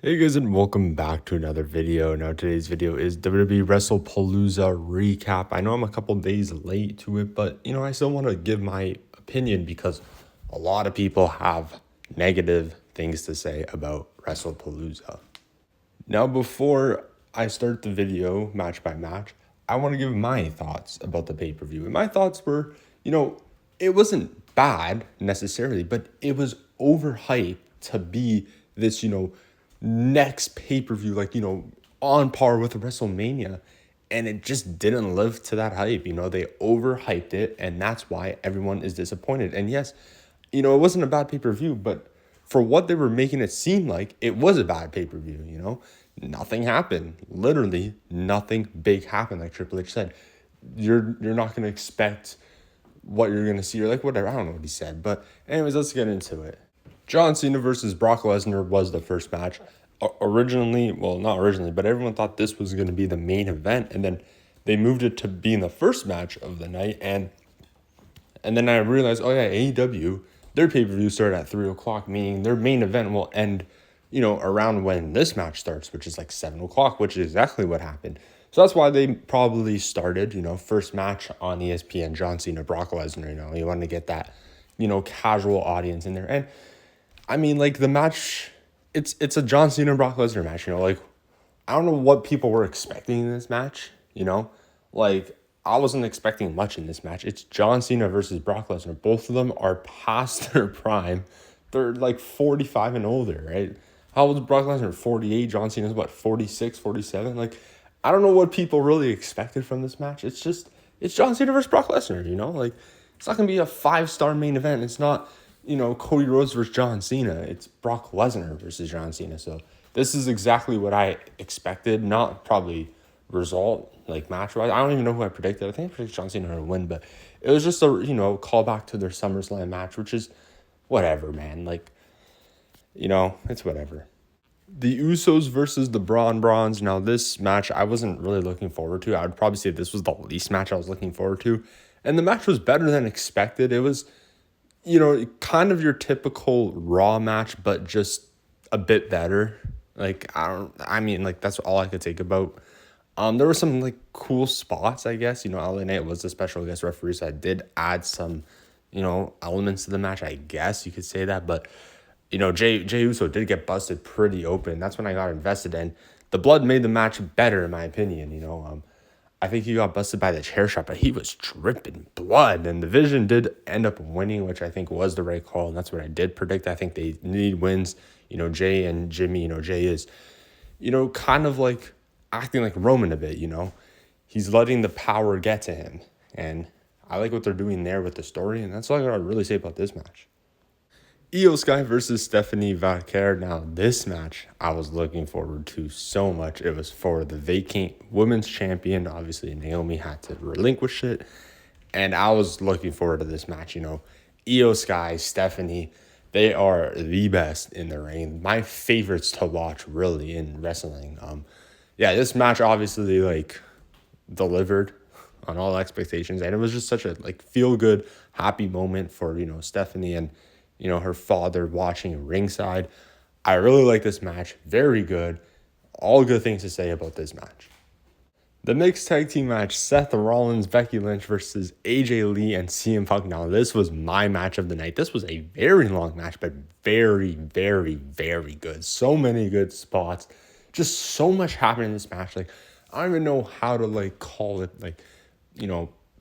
Hey guys, and welcome back to another video. Now today's video is WWE Wrestlepalooza recap. I know I'm a couple days late to it, but I still want to give my opinion because a lot of people have negative things to say about Wrestlepalooza. Now before I start the video match by match, I want to give my thoughts about the pay-per-view. And my thoughts were, it wasn't bad necessarily, but it was overhyped to be this, next pay-per-view, on par with WrestleMania. And it just didn't live to that hype. They overhyped it, and that's why everyone is disappointed. And yes, it wasn't a bad pay-per-view, but for what they were making it seem like, it was a bad pay-per-view. Nothing happened. Literally nothing big happened, like Triple H said. You're not gonna expect what you're gonna see, or like whatever. I don't know what he said. But anyways, let's get into it. John Cena versus Brock Lesnar was the first match. Originally, well, not originally, but everyone thought this was going to be the main event, and then they moved it to being the first match of the night, and then I realized, oh yeah, AEW, their pay-per-view started at 3 o'clock, meaning their main event will end, around when this match starts, which is like 7 o'clock, which is exactly what happened. So that's why they probably started, first match on ESPN, John Cena, Brock Lesnar, you want to get that, casual audience in there. And I mean, like, the match, it's a John Cena and Brock Lesnar match, I don't know what people were expecting in this match, Like, I wasn't expecting much in this match. It's John Cena versus Brock Lesnar. Both of them are past their prime. They're like 45 and older, right? How old is Brock Lesnar? 48. John Cena's what, 46, 47? Like, I don't know what people really expected from this match. It's John Cena versus Brock Lesnar, Like, it's not going to be a 5-star main event. It's not, Cody Rhodes versus John Cena. It's Brock Lesnar versus John Cena. So this is exactly what I expected. Not probably result, like match-wise. I don't even know who I predicted. I think I predicted John Cena to win, but it was just a, callback to their SummerSlam match, which is whatever, man. Like, it's whatever. The Usos versus the Braun Brawns. Now, this match I wasn't really looking forward to. I would probably say this was the least match I was looking forward to. And the match was better than expected. It was, kind of your typical Raw match, but just a bit better. Like, that's all I could think about. There were some, like, cool spots, I guess. LA Knight was the special guest referee, so I did add some, elements to the match, I guess you could say that. But, Jey Uso did get busted pretty open. That's when I got invested in. The blood made the match better, in my opinion, I think he got busted by the chair shot, but he was dripping blood. And the Vision did end up winning, which I think was the right call. And that's what I did predict. I think they need wins. Jay and Jimmy, Jay is, kind of like acting like Roman a bit, He's letting the power get to him. And I like what they're doing there with the story. And that's all I gotta really say about this match. Io Sky versus Stephanie Vaquer. Now, this match I was looking forward to so much. It was for the vacant women's champion. Obviously, Naomi had to relinquish it. And I was looking forward to this match. Io Sky, Stephanie, they are the best in the ring. My favorites to watch, really, in wrestling. This match obviously, like, delivered on all expectations. And it was just such a, like, feel-good, happy moment for, Stephanie and her father watching ringside. I really like this match. Very good. All good things to say about this match. The mixed tag team match, Seth Rollins, Becky Lynch versus AJ Lee and CM Punk. Now, this was my match of the night. This was a very long match, but very, very, very good. So many good spots. Just so much happened in this match. Like, I don't even know how to, like, call it, like,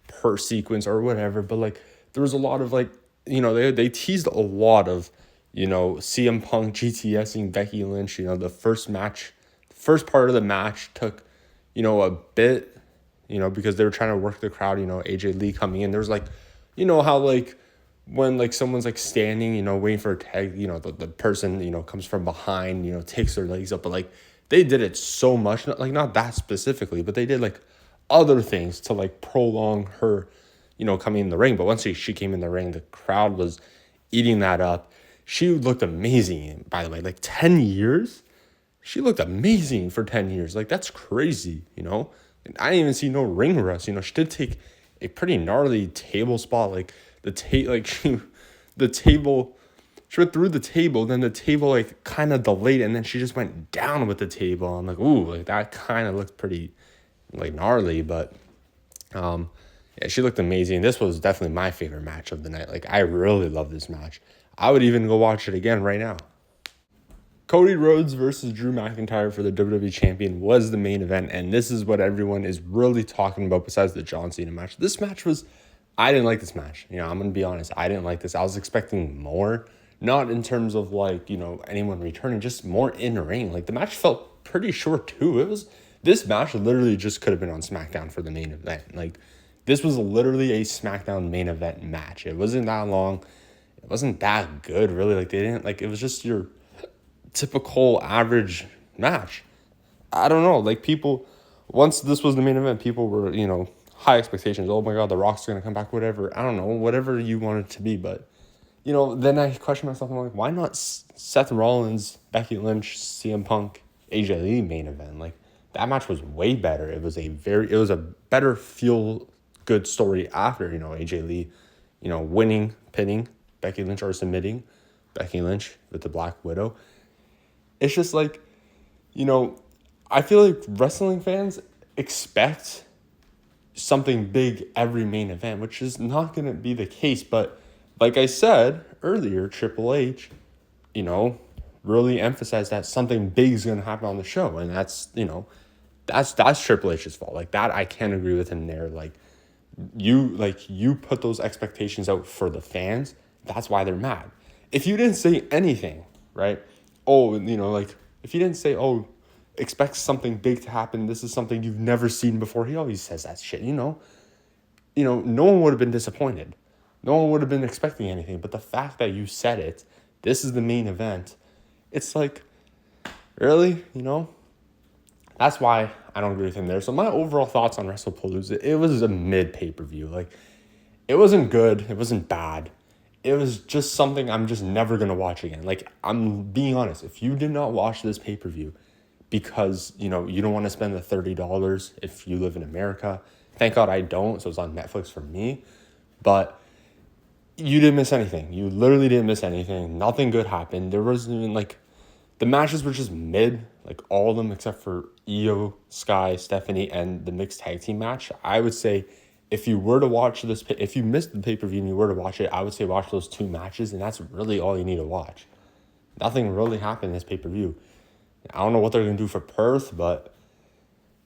per sequence or whatever, but, like, there was a lot of, like, they teased a lot of, CM Punk GTSing Becky Lynch. The first part of the match took, a bit, because they were trying to work the crowd, AJ Lee coming in. There was, like, how, like, when, like, someone's, like, standing, waiting for a tag, the person, comes from behind, takes their legs up. But, like, they did it so much, not that specifically, but they did, like, other things to, like, prolong her, coming in the ring. But once she came in the ring, the crowd was eating that up. She looked amazing, by the way. Like, 10 years? She looked amazing for 10 years. Like, that's crazy, I didn't even see no ring rust. She did take a pretty gnarly table spot. Like, the table She went through the table, then the table like kind of delayed, and then she just went down with the table. I'm like, ooh, like that kind of looked pretty like gnarly, but yeah, she looked amazing. This was definitely my favorite match of the night. Like, I really love this match. I would even go watch it again right now. Cody Rhodes versus Drew McIntyre for the WWE Champion was the main event, and this is what everyone is really talking about besides the John Cena match. This match was, I didn't like this match. You know, I'm going to be honest. I didn't like this. I was expecting more, not in terms of like, you know, anyone returning, just more in the ring. Like, the match felt pretty short too. This match literally just could have been on SmackDown for the main event. Like, this was literally a SmackDown main event match. It wasn't that long. It wasn't that good, really. Like, they didn't, like, it was just your typical average match. I don't know. Like, people, once this was the main event, people were, you know, high expectations. Oh my God, The Rock's going to come back, whatever. I don't know, whatever you want it to be. But, you know, then I question myself. I'm like, why not Seth Rollins, Becky Lynch, CM Punk, AJ Lee main event? Like, that match was way better. It was a better feel good story after, you know, AJ Lee, you know, winning, pinning Becky Lynch, or submitting Becky Lynch with the Black Widow. It's just like, you know, I feel like wrestling fans expect something big every main event, which is not going to be the case. But like I said earlier, Triple H, you know, really emphasized that something big is going to happen on the show. And that's, you know, that's Triple H's fault. Like, that, I can't agree with him there. Like, you put those expectations out for the fans. That's why they're mad. If you didn't say anything, right? Oh, you know, like, if you didn't say, oh, expect something big to happen, this is something you've never seen before. He always says that shit, you know. You know, no one would have been disappointed. No one would have been expecting anything. But the fact that you said it, this is the main event, it's like, really? You know? That's why I don't agree with him there. So my overall thoughts on Wrestlepalooza, it was a mid pay-per-view. Like, it wasn't good. It wasn't bad. It was just something I'm just never going to watch again. Like, I'm being honest. If you did not watch this pay-per-view because, you know, you don't want to spend the $30 if you live in America, thank God I don't, so it's on Netflix for me. But you didn't miss anything. You literally didn't miss anything. Nothing good happened. There wasn't even, like, the matches were just mid, like, all of them except for Io, Sky, Stephanie, and the mixed tag team match. I would say, if you were to watch this, if you missed the pay-per-view and you were to watch it, I would say watch those two matches, and that's really all you need to watch. Nothing really happened in this pay-per-view. I don't know what they're going to do for Perth, but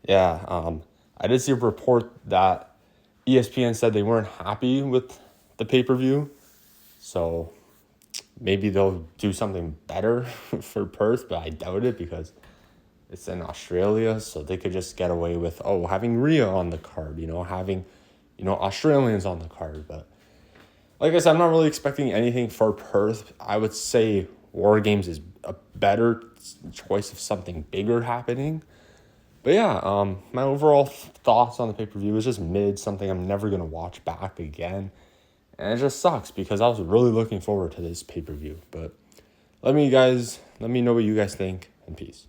yeah, I did see a report that ESPN said they weren't happy with the pay-per-view, so maybe they'll do something better for Perth, but I doubt it because it's in Australia, so they could just get away with, having Rhea on the card, you know, having, you know, Australians on the card. But like I said, I'm not really expecting anything for Perth. I would say War Games is a better choice of something bigger happening. But yeah, my overall thoughts on the pay-per-view is just mid, something I'm never going to watch back again. And it just sucks because I was really looking forward to this pay-per-view. But let me know what you guys think, and peace.